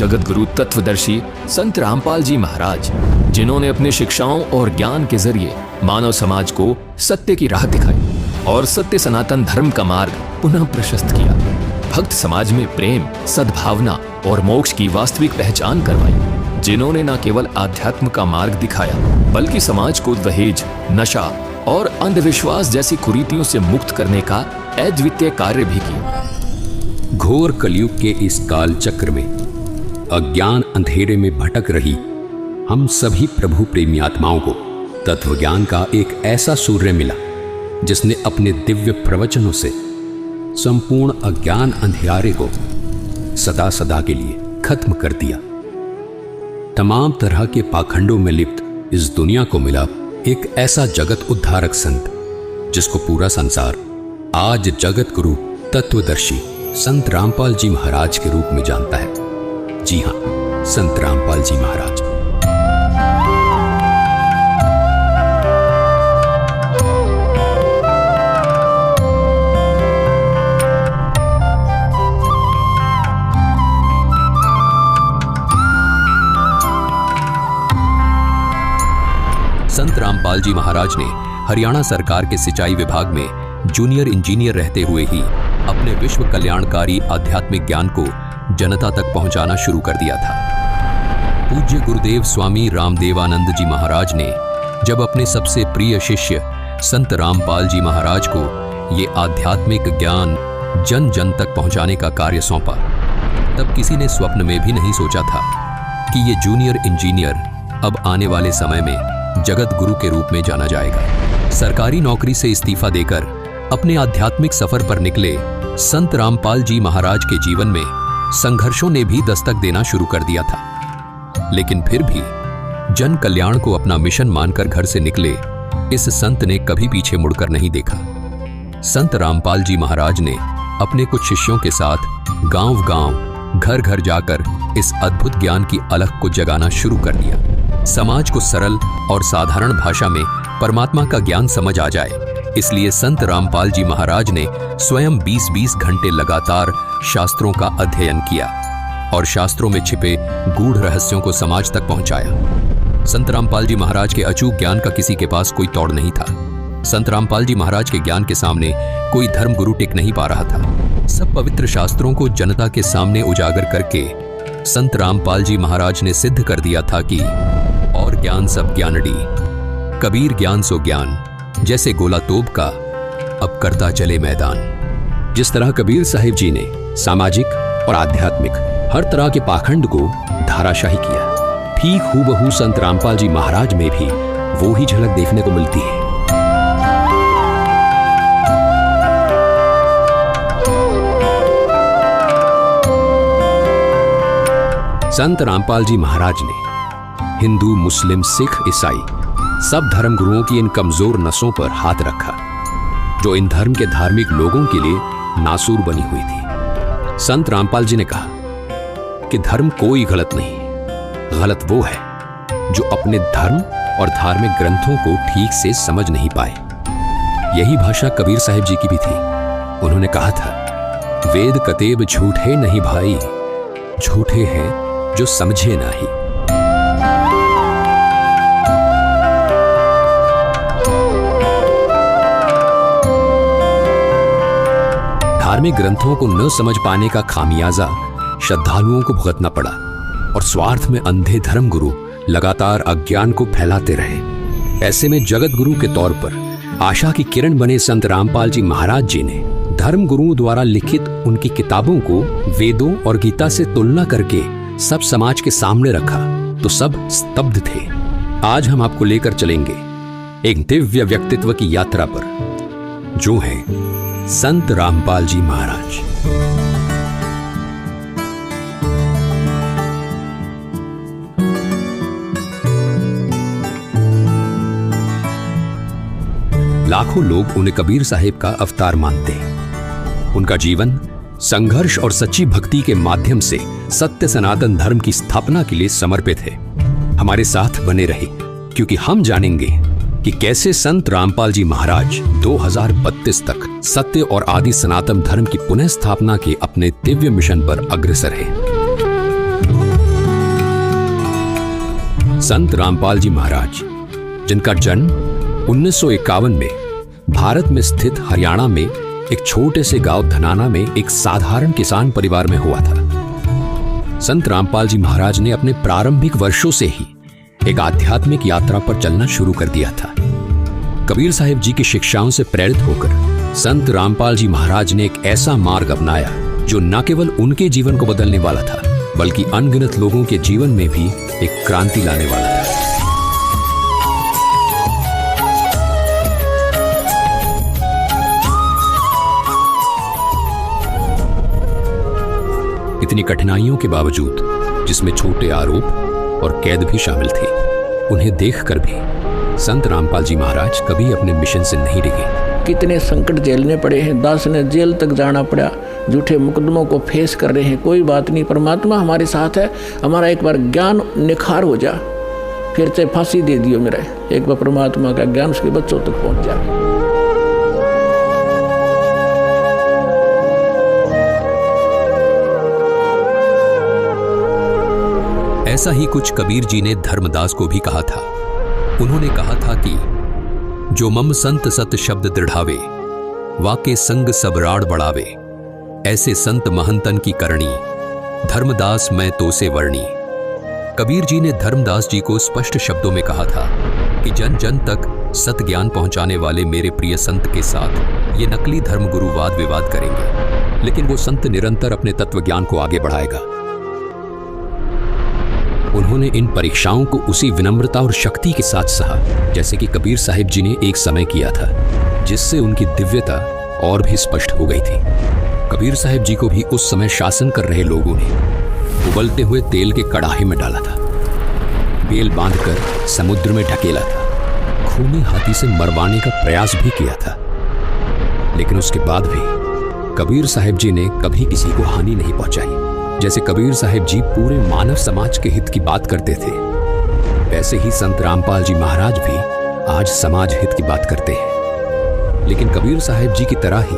जगत गुरु तत्वदर्शी संत रामपाल जी महाराज, जिन्होंने अपनी शिक्षाओं और ज्ञान के जरिए मानव समाज को सत्य की राह दिखाई और सत्य सनातन धर्म का मार्ग पुनः प्रशस्त किया। भक्त समाज में प्रेम, सद्भावना और मोक्ष की वास्तविक पहचान करवाई, जिन्होंने न केवल आध्यात्म का मार्ग दिखाया बल्कि समाज को दहेज, नशा और अंधविश्वास जैसी कुरीतियों से मुक्त करने का अद्वितीय कार्य भी किया। घोर कलयुग के इस काल चक्र में अज्ञान अंधेरे में भटक रही हम सभी प्रभु प्रेमी आत्माओं को तत्वज्ञान का एक ऐसा सूर्य मिला जिसने अपने दिव्य प्रवचनों से संपूर्ण अज्ञान अंधियारे को सदा सदा के लिए खत्म कर दिया। तमाम तरह के पाखंडों में लिप्त इस दुनिया को मिला एक ऐसा जगत उद्धारक संत जिसको पूरा संसार आज जगत गुरु तत्वदर्शी संत रामपाल जी महाराज के रूप में जानता है। जी हां, संत रामपाल जी महाराज। संत रामपाल जी महाराज ने हरियाणा सरकार के सिंचाई विभाग में जूनियर इंजीनियर रहते हुए ही अपने विश्व कल्याणकारी आध्यात्मिक ज्ञान को जनता तक पहुंचाना शुरू कर दिया था। पूज्य गुरुदेव स्वामी रामदेवानंद जी महाराज ने जब अपने सबसे प्रिय शिष्य संत रामपाल जी महाराज को ये आध्यात्मिक ज्ञान जन जन तक पहुंचाने का कार्य सौंपा, तब किसी ने स्वप्न में भी नहीं सोचा था कि ये जूनियर इंजीनियर अब आने वाले समय में जगत गुरु के रूप में जाना जाएगा। सरकारी नौकरी से इस्तीफा देकर अपने आध्यात्मिक सफर पर निकले संत रामपाल जी महाराज के जीवन में संघर्षों ने भी दस्तक देना शुरू कर दिया था, लेकिन फिर भी जन कल्याण को अपना मिशन मानकर घर से निकले इस संत ने कभी पीछे मुड़कर नहीं देखा। संत रामपाल जी महाराज ने अपने कुछ शिष्यों के साथ गांव-गांव, घर-घर जाकर इस अद्भुत ज्ञान की अलख को जगाना शुरू कर दिया। समाज को सरल और साधारण भाषा में परमात्मा का ज्ञान समझ आ जाए, इसलिए संत रामपाल जी महाराज ने स्वयं 20-20 घंटे लगातार शास्त्रों का अध्ययन किया और शास्त्रों में छिपे गूढ़ रहस्यों को समाज तक पहुंचाया। संत रामपाल जी महाराज के अचूक ज्ञान का किसी के पास कोई तोड़ नहीं था। संत रामपाल जी महाराज के ज्ञान के सामने कोई धर्म गुरु टिक नहीं पा रहा था। सब पवित्र शास्त्रों को जनता के सामने उजागर करके संत रामपाल जी महाराज ने सिद्ध कर दिया था कि और ज्ञान सब ज्ञानड़ी, कबीर ज्ञान सो ज्ञान, जैसे गोला तोप का अब करता चले मैदान। जिस तरह कबीर साहिब जी ने सामाजिक और आध्यात्मिक हर तरह के पाखंड को धाराशाही किया, ठीक हूबहू संत रामपाल जी महाराज में भी वो ही झलक देखने को मिलती है। संत रामपाल जी महाराज ने हिंदू, मुस्लिम, सिख, ईसाई सब धर्म गुरुओं की इन कमजोर नसों पर हाथ रखा जो इन धर्म के धार्मिक लोगों के लिए नासूर बनी हुई थी। संत रामपाल जी ने कहा कि धर्म कोई गलत नहीं, गलत वो है जो अपने धर्म और धार्मिक ग्रंथों को ठीक से समझ नहीं पाए। यही भाषा कबीर साहिब जी की भी थी। उन्होंने कहा था, वेद कतेब झूठे नहीं भाई, झूठे हैं जो समझे नहीं। धार्मिक ग्रंथों को न समझ पाने का खामियाजा श्रद्धालुओं को भुगतना पड़ा और स्वार्थ में अंधे धर्म गुरु लगातार अज्ञान को फैलाते रहे। ऐसे में जगत गुरु के तौर पर आशा की किरण बने संत रामपाल जी महाराज जी ने धर्म गुरुओं द्वारा लिखित उनकी किताबों को वेदों और गीता से तुलना करके सब समाज के सामने रखा तो सब स्तब्ध थे। आज हम आपको लेकर चलेंगे एक दिव्य व्यक्तित्व की यात्रा पर जो है संत रामपाल जी महाराज। लाखों लोग उन्हें कबीर साहिब का अवतार मानते हैं। उनका जीवन संघर्ष और सच्ची भक्ति के माध्यम से सत्य सनातन धर्म की स्थापना के लिए समर्पित है। हमारे साथ बने रहे क्योंकि हम जानेंगे कि कैसे संत रामपाल जी महाराज 2032 तक सत्य और आदि सनातन धर्म की पुनः स्थापना के अपने दिव्य मिशन पर अग्रसर हैं। संत रामपाल जी महाराज, जिनका जन्म 1951 में भारत में स्थित हरियाणा में एक छोटे से गांव धनाना में एक साधारण किसान परिवार में हुआ था। संत रामपाल जी महाराज ने अपने प्रारंभिक वर्षों से ही एक आध्यात्मिक यात्रा पर चलना शुरू कर दिया था। कबीर साहिब जी की शिक्षाओं से प्रेरित होकर संत रामपाल जी महाराज ने एक ऐसा मार्ग अपनाया जो न केवल उनके जीवन को बदलने वाला था, बल्कि अनगिनत लोगों के जीवन में भी एक क्रांति लाने वाला था। इतनी कठिनाइयों के बावजूद, जिसमें छोटे आरोप और कैद भी शामिल थे, उन्हें देखकर भी संत रामपाल जी महाराज कभी अपने मिशन से नहीं डिगे। कितने संकट झेलने पड़े हैं, दास ने जेल तक जाना पड़ा, झूठे मुकदमों को फेस कर रहे हैं, कोई बात नहीं, परमात्मा हमारे साथ है। हमारा एक बार ज्ञान निखार हो जा, फिर चाहे फांसी दे दियो मेरा, एक बार परमात्मा का ज्ञान उसके बच्चों तक पहुंच जाए। ऐसा ही कुछ कबीर जी ने धर्मदास को भी कहा था। उन्होंने कहा था कि जो मम संत सत शब्द दृढ़ावे, वाके संग सब राड़ बढ़ावे, ऐसे संत महंतन की करणी, धर्मदास मैं तो से वर्णी। कबीर जी ने धर्मदास जी को स्पष्ट शब्दों में कहा था कि जन जन तक सत ज्ञान पहुंचाने वाले मेरे प्रिय संत के साथ ये नकली धर्मगुरु वाद विवाद करेंगे, लेकिन वो संत निरंतर अपने तत्व ज्ञान को आगे बढ़ाएगा। उन्होंने इन परीक्षाओं को उसी विनम्रता और शक्ति के साथ सहा जैसे कि कबीर साहिब जी ने एक समय किया था, जिससे उनकी दिव्यता और भी स्पष्ट हो गई थी। कबीर साहिब जी को भी उस समय शासन कर रहे लोगों ने उबलते हुए तेल के कड़ाहे में डाला था, बेल बांधकर समुद्र में ढकेला था, खूनी हाथी से मरवाने का प्रयास भी किया था। लेकिन उसके बाद भी कबीर साहिब जी ने कभी किसी को हानि नहीं पहुंचाई। जैसे कबीर साहिब जी पूरे मानव समाज के हित की बात करते थे, वैसे ही संत रामपाल जी महाराज भी आज समाज हित की बात करते हैं। लेकिन कबीर साहिब जी की तरह ही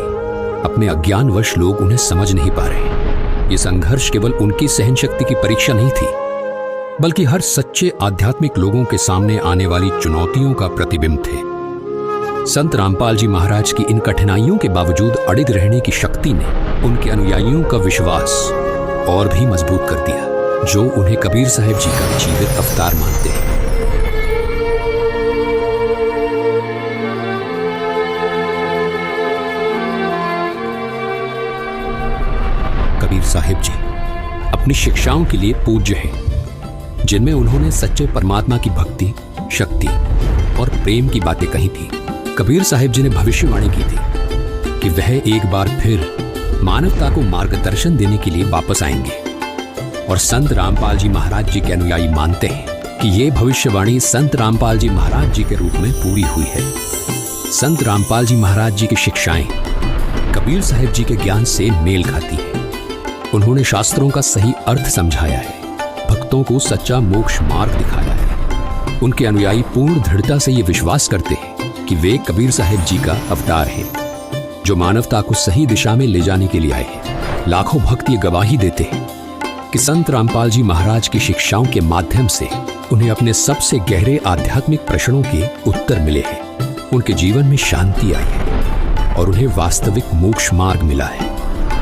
अपने अज्ञानवश लोग उन्हें समझ नहीं पा रहे। ये संघर्ष केवल उनकी सहनशक्ति की परीक्षा नहीं थी, बल्कि हर सच्चे आध्यात्मिक लोगों के सामने आने वाली चुनौतियों का प्रतिबिंब थे। संत रामपाल जी महाराज की इन कठिनाइयों के बावजूद अडिग रहने की शक्ति ने उनके अनुयायियों का विश्वास और भी मजबूत कर दिया, जो उन्हें कबीर साहिब जी का जीवित अवतार मानते हैं। कबीर साहिब जी अपनी शिक्षाओं के लिए पूज्य हैं, जिनमें उन्होंने सच्चे परमात्मा की भक्ति, शक्ति और प्रेम की बातें कही थी। कबीर साहिब जी ने भविष्यवाणी की थी कि वह एक बार फिर मानवता को मार्गदर्शन देने के लिए वापस आएंगे, और संत रामपाल जी महाराज जी के अनुयायी मानते हैं कि ये भविष्यवाणी संत रामपाल जी महाराज जी के रूप में पूरी हुई है। संत रामपाल जी महाराज जी की शिक्षाएं कबीर साहिब जी के ज्ञान से मेल खाती हैं। उन्होंने शास्त्रों का सही अर्थ समझाया है, भक्तों को सच्चा मोक्ष मार्ग दिखाया है। उनके अनुयायी पूर्ण दृढ़ता से ये विश्वास करते हैं कि वे कबीर साहिब जी का अवतार है, जो मानवता को सही दिशा में ले जाने के लिए आए हैं। लाखों भक्त ये गवाही देते हैं कि संत रामपाल जी महाराज की शिक्षाओं के माध्यम से उन्हें अपने सबसे गहरे आध्यात्मिक प्रश्नों के उत्तर मिले हैं। उनके जीवन में शांति आई है और उन्हें वास्तविक मोक्ष मार्ग मिला है।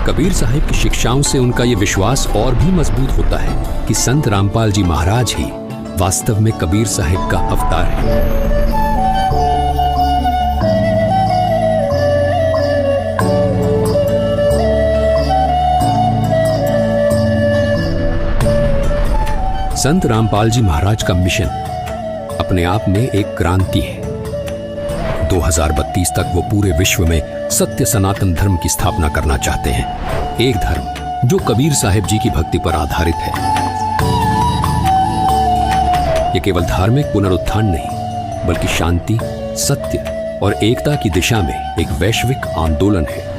कबीर साहिब की शिक्षाओं से उनका ये विश्वास और भी मजबूत होता है कि संत रामपाल जी महाराज ही वास्तव में कबीर साहिब का अवतार है। संत रामपाल जी महाराज का मिशन अपने आप में एक क्रांति है। 2032 तक वो पूरे विश्व में सत्य सनातन धर्म की स्थापना करना चाहते हैं, एक धर्म जो कबीर साहिब जी की भक्ति पर आधारित है। ये केवल धार्मिक पुनरुत्थान नहीं, बल्कि शांति, सत्य और एकता की दिशा में एक वैश्विक आंदोलन है।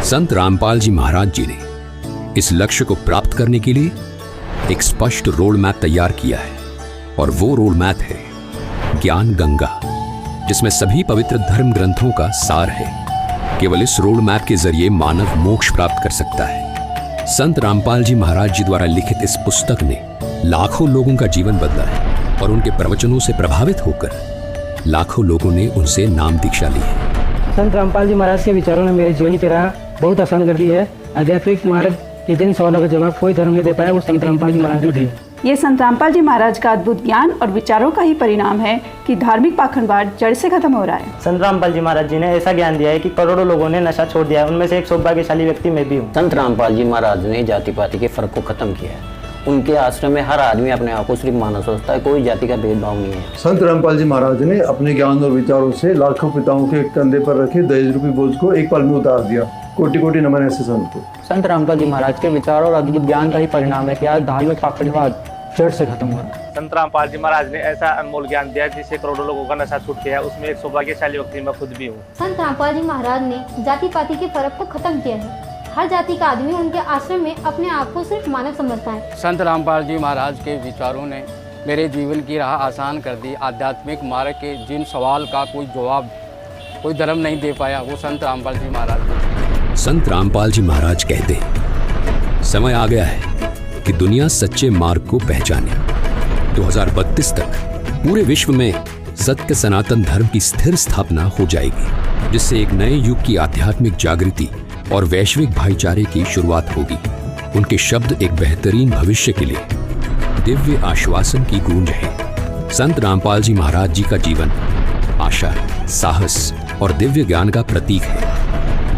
संत रामपाल जी महाराज जी ने इस लक्ष्य को प्राप्त करने के लिए एक स्पष्ट रोड मैप तैयार किया है, और वो रोड मैप है ज्ञान गंगा, जिसमें सभी पवित्र धर्म ग्रंथों का सार है। केवल इस रोड मैप के जरिए मानव मोक्ष प्राप्त कर सकता है। संत रामपाल जी महाराज जी द्वारा लिखित इस पुस्तक ने लाखों लोगों का जीवन बदला है और उनके प्रवचनों से प्रभावित होकर लाखों लोगों ने उनसे नाम दीक्षा ली है। संत रामपाल जी महाराज के विचारों ने मेरे जीवन की राह बहुत आसान कर दी है। आध्यात्मिक मार्ग के जिन सवालों का जवाब कोई धर्म नहीं दे पाया, वो संत रामपाल जी महाराज ने दिया। ये संत रामपाल जी महाराज का अद्भुत ज्ञान और विचारों का ही परिणाम है कि धार्मिक पाखंडवाद जड़ से खत्म हो रहा है। संत रामपाल जी महाराज जी ने ऐसा ज्ञान दिया है कि करोड़ों लोगों ने नशा छोड़ दिया है। उनमें से एक सौभाग्यशाली व्यक्ति मैं भी हूँ। संत रामपाल जी महाराज ने जाति पाति के फर्क को खत्म किया है। उनके आश्रम में हर आदमी अपने आप को सिर्फ मानव सोचता है, कोई जाति का भेदभाव नहीं है। संत रामपाल जी महाराज ने अपने ज्ञान और विचारों से लाखों पिताओं के कंधे पर रखे दहेज रूपी बोझ को एक पल में उतार दिया। कोटि कोटि नमन ऐसे संत को। संत रामपाल जी महाराज के विचारों और अद्भुत ज्ञान का ही परिणाम है कि आज धार्मिक पाखंडवाद जड़ से खत्म हो रहा है। संत रामपाल जी महाराज ने ऐसा अनमोल ज्ञान दिया जिससे करोड़ों लोगों का नशा छूट गया। उसमें एक सौभाग्यशाली व्यक्ति मैं खुद भी हूँ। संत रामपाल जी महाराज ने जाति पाति के फर्क को खत्म किया है। हर जाति का आदमी उनके आश्रम में अपने आप को सिर्फ मानव समझता है। संत रामपाल जी महाराज के विचारों ने मेरे जीवन की राह आसान कर दी। आध्यात्मिक मार्ग के जिन सवाल का कोई जवाब कोई धर्म नहीं दे पाया, वो संत रामपाल जी महाराज ने। संत रामपाल जी महाराज कहते हैं, समय आ गया है कि दुनिया सच्चे मार्ग को पहचाने। 2032 तक पूरे विश्व में सत्य सनातन धर्म की स्थिर स्थापना हो जाएगी, जिससे एक नए युग की आध्यात्मिक जागृति और वैश्विक भाईचारे की शुरुआत होगी। उनके शब्द एक बेहतरीन भविष्य के लिए दिव्य आश्वासन की गूंज है। संत रामपाल जी महाराज जी का जीवन आशा, साहस और दिव्य ज्ञान का प्रतीक है।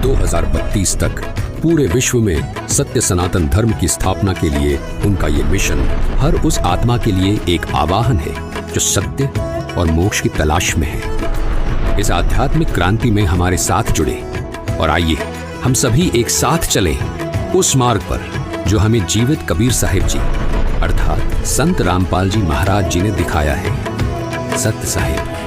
2032 तक पूरे विश्व में सत्य सनातन धर्म की स्थापना के लिए उनका ये मिशन हर उस आत्मा के लिए एक आवाहन है जो सत्य और मोक्ष की तलाश में है। इस आध्यात्मिक क्रांति में हमारे साथ जुड़े और आइए हम सभी एक साथ चलें उस मार्ग पर जो हमें जीवित कबीर साहिब जी अर्थात संत रामपाल जी महाराज जी ने दिखाया है। सत्य साहिब।